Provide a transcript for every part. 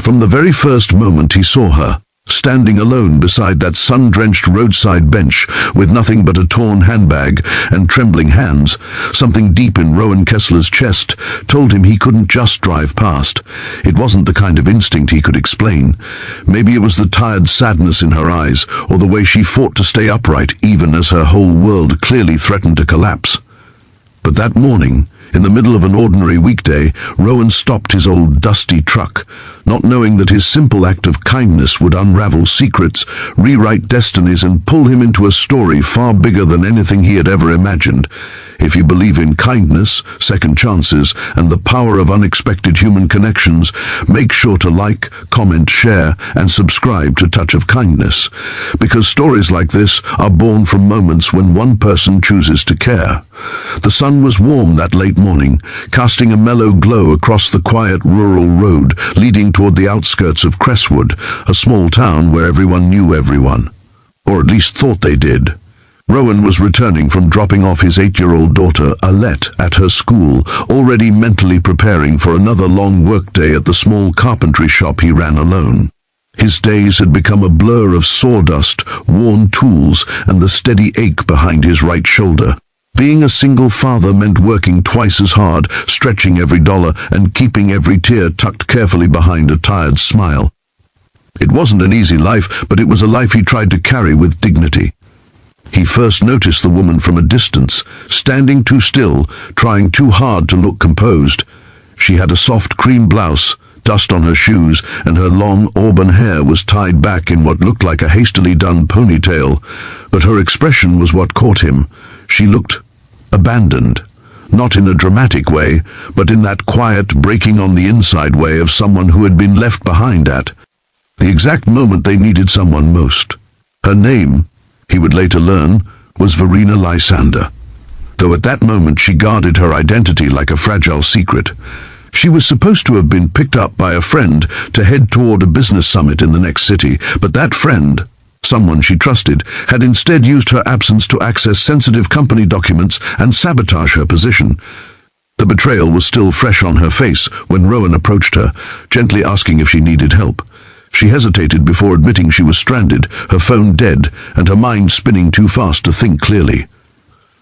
From the very first moment he saw her, standing alone beside that sun-drenched roadside bench with nothing but a torn handbag and trembling hands, something deep in Rowan Kessler's chest told him he couldn't just drive past. It wasn't the kind of instinct he could explain. Maybe it was the tired sadness in her eyes, or the way she fought to stay upright even as her whole world clearly threatened to collapse. But that morning, in the middle of an ordinary weekday, Rowan stopped his old dusty truck, not knowing that his simple act of kindness would unravel secrets, rewrite destinies, and pull him into a story far bigger than anything he had ever imagined. If you believe in kindness, second chances, and the power of unexpected human connections, make sure to like, comment, share, and subscribe to Touch of Kindness, because stories like this are born from moments when one person chooses to care. The sun was warm that late morning, casting a mellow glow across the quiet rural road leading toward the outskirts of Crestwood, a small town where everyone knew everyone. Or at least thought they did. Rowan was returning from dropping off his 8-year-old daughter, Alette, at her school, already mentally preparing for another long workday at the small carpentry shop he ran alone. His days had become a blur of sawdust, worn tools, and the steady ache behind his right shoulder. Being a single father meant working twice as hard, stretching every dollar, and keeping every tear tucked carefully behind a tired smile. It wasn't an easy life, but it was a life he tried to carry with dignity. He first noticed the woman from a distance, standing too still, trying too hard to look composed. She had a soft cream blouse, dust on her shoes, and her long auburn hair was tied back in what looked like a hastily done ponytail. But her expression was what caught him. She looked abandoned, not in a dramatic way, but in that quiet, breaking on the inside way of someone who had been left behind at the exact moment they needed someone most. Her name, he would later learn, was Verena Lysander. Though at that moment she guarded her identity like a fragile secret. She was supposed to have been picked up by a friend to head toward a business summit in the next city, but that friend, someone she trusted, had instead used her absence to access sensitive company documents and sabotage her position. The betrayal was still fresh on her face when Rowan approached her, gently asking if she needed help. She hesitated before admitting she was stranded, her phone dead, and her mind spinning too fast to think clearly.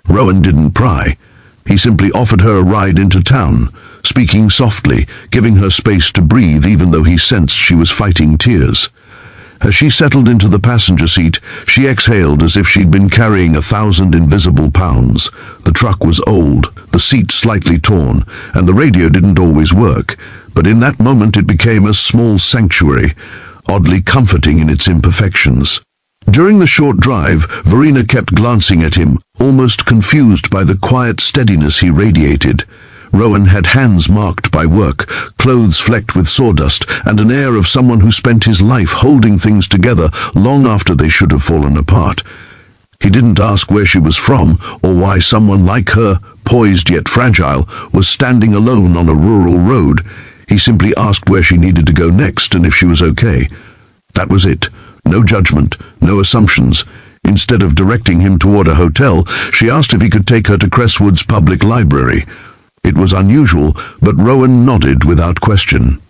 Rowan didn't pry. He simply offered her a ride into town, speaking softly, giving her space to breathe even though he sensed she was fighting tears. As she settled into the passenger seat, she exhaled as if she'd been carrying 1,000 invisible pounds. The truck was old, the seat slightly torn, and the radio didn't always work, but in that moment it became a small sanctuary, oddly comforting in its imperfections. During the short drive, Verena kept glancing at him, almost confused by the quiet steadiness he radiated. Rowan had hands marked by work, clothes flecked with sawdust, and an air of someone who spent his life holding things together long after they should have fallen apart. He didn't ask where she was from, or why someone like her, poised yet fragile, was standing alone on a rural road. He simply asked where she needed to go next and if she was okay. That was it. No judgment, no assumptions. Instead of directing him toward a hotel, she asked if he could take her to Crestwood's public library. It was unusual, but Rowan nodded without question.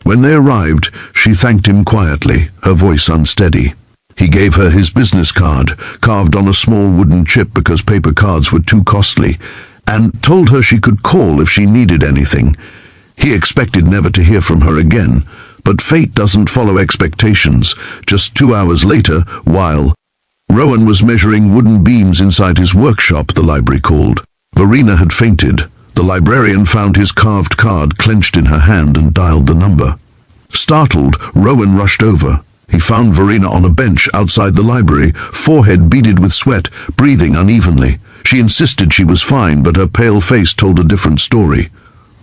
When they arrived, she thanked him quietly, her voice unsteady. He gave her his business card, carved on a small wooden chip because paper cards were too costly, and told her she could call if she needed anything. He expected never to hear from her again, but fate doesn't follow expectations. Just 2 hours later, while Rowan was measuring wooden beams inside his workshop, the library called. Verena had fainted. The librarian found his carved card clenched in her hand and dialed the number. Startled, Rowan rushed over. He found Verena on a bench outside the library, forehead beaded with sweat, breathing unevenly. She insisted she was fine, but her pale face told a different story.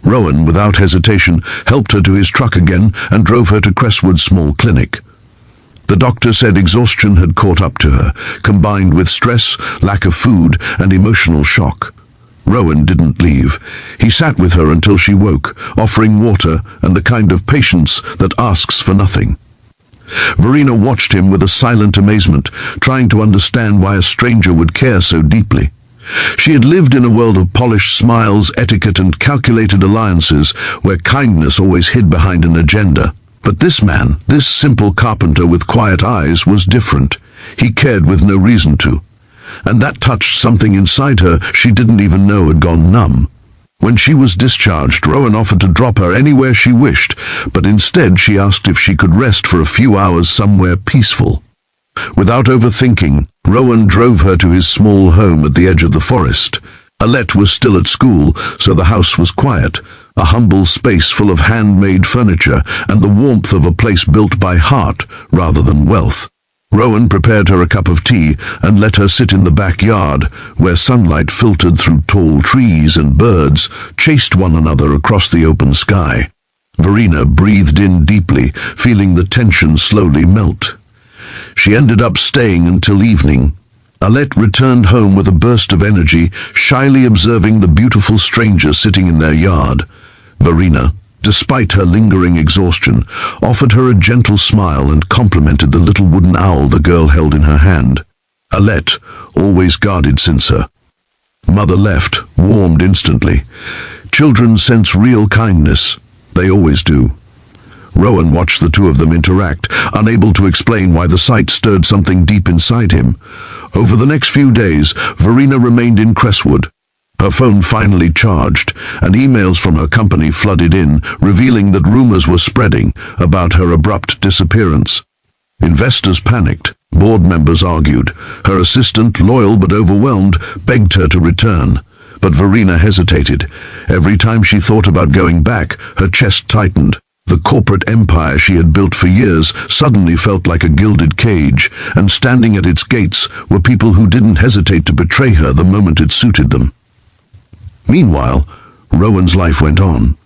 Rowan, without hesitation, helped her to his truck again and drove her to Crestwood's small clinic. The doctor said exhaustion had caught up to her, combined with stress, lack of food, and emotional shock. Rowan didn't leave. He sat with her until she woke, offering water and the kind of patience that asks for nothing. Verena watched him with a silent amazement, trying to understand why a stranger would care so deeply. She had lived in a world of polished smiles, etiquette, and calculated alliances, where kindness always hid behind an agenda. But this man, this simple carpenter with quiet eyes, was different. He cared with no reason to. And that touched something inside her she didn't even know had gone numb. When she was discharged, Rowan offered to drop her anywhere she wished, but instead she asked if she could rest for a few hours somewhere peaceful. Without overthinking, Rowan drove her to his small home at the edge of the forest. Alette was still at school, so the house was quiet, a humble space full of handmade furniture and the warmth of a place built by heart rather than wealth. Rowan prepared her a cup of tea and let her sit in the backyard, where sunlight filtered through tall trees and birds chased one another across the open sky. Verena breathed in deeply, feeling the tension slowly melt. She ended up staying until evening. Alette returned home with a burst of energy, shyly observing the beautiful stranger sitting in their yard. Verena, despite her lingering exhaustion, offered her a gentle smile and complimented the little wooden owl the girl held in her hand. Alette, always guarded since her mother left, warmed instantly. Children sense real kindness. They always do. Rowan watched the two of them interact, unable to explain why the sight stirred something deep inside him. Over the next few days, Verena remained in Crestwood. Her phone finally charged, and emails from her company flooded in, revealing that rumors were spreading about her abrupt disappearance. Investors panicked, board members argued. Her assistant, loyal but overwhelmed, begged her to return. But Verena hesitated. Every time she thought about going back, her chest tightened. The corporate empire she had built for years suddenly felt like a gilded cage, and standing at its gates were people who didn't hesitate to betray her the moment it suited them. Meanwhile, Rowan's life went on.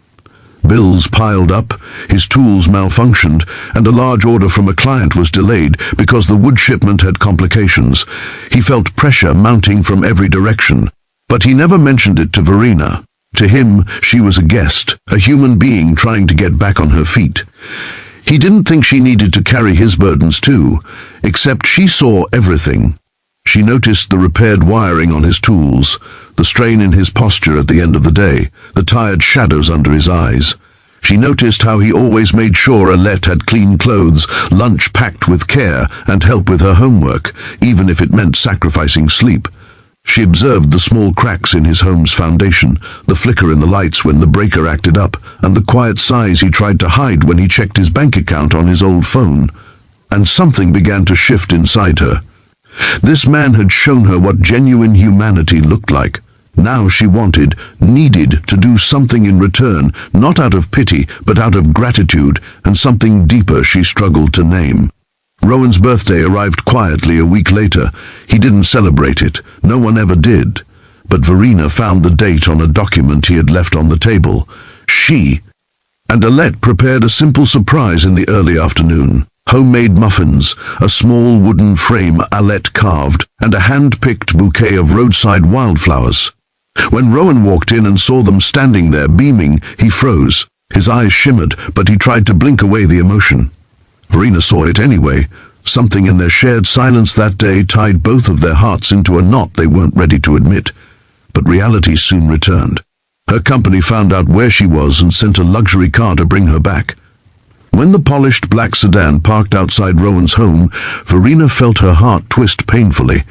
Bills piled up, his tools malfunctioned, and a large order from a client was delayed because the wood shipment had complications. He felt pressure mounting from every direction, but he never mentioned it to Verena. To him, she was a guest, a human being trying to get back on her feet. He didn't think she needed to carry his burdens too, except she saw everything. She noticed the repaired wiring on his tools, the strain in his posture at the end of the day, the tired shadows under his eyes. She noticed how he always made sure Alette had clean clothes, lunch packed with care, and help with her homework, even if it meant sacrificing sleep. She observed the small cracks in his home's foundation, the flicker in the lights when the breaker acted up, and the quiet sighs he tried to hide when he checked his bank account on his old phone. And something began to shift inside her. This man had shown her what genuine humanity looked like. Now she wanted, needed to do something in return, not out of pity, but out of gratitude, and something deeper she struggled to name. Rowan's birthday arrived quietly a week later. He didn't celebrate it. No one ever did. But Verena found the date on a document he had left on the table. She and Alette prepared a simple surprise in the early afternoon. Homemade muffins, a small wooden frame Alette carved, and a hand-picked bouquet of roadside wildflowers. When Rowan walked in and saw them standing there beaming, he froze. His eyes shimmered, but he tried to blink away the emotion. Verena saw it anyway. Something in their shared silence that day tied both of their hearts into a knot they weren't ready to admit. But reality soon returned. Her company found out where she was and sent a luxury car to bring her back. When the polished black sedan parked outside Rowan's home, Verena felt her heart twist painfully.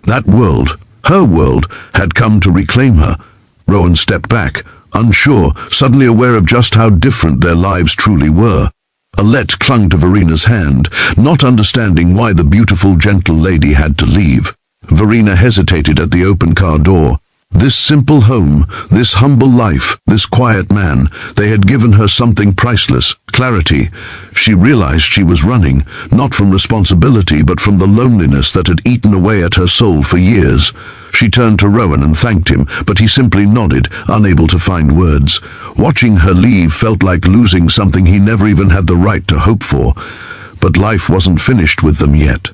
That world, her world, had come to reclaim her. Rowan stepped back, unsure, suddenly aware of just how different their lives truly were. Alette clung to Verena's hand, not understanding why the beautiful, gentle lady had to leave. Verena hesitated at the open car door. This simple home, this humble life, this quiet man, they had given her something priceless, clarity. She realized she was running, not from responsibility but from the loneliness that had eaten away at her soul for years. She turned to Rowan and thanked him, but he simply nodded, unable to find words. Watching her leave felt like losing something he never even had the right to hope for. But life wasn't finished with them yet.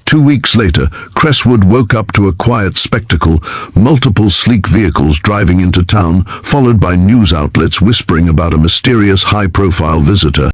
2 weeks later, Crestwood woke up to a quiet spectacle, multiple sleek vehicles driving into town, followed by news outlets whispering about a mysterious high-profile visitor.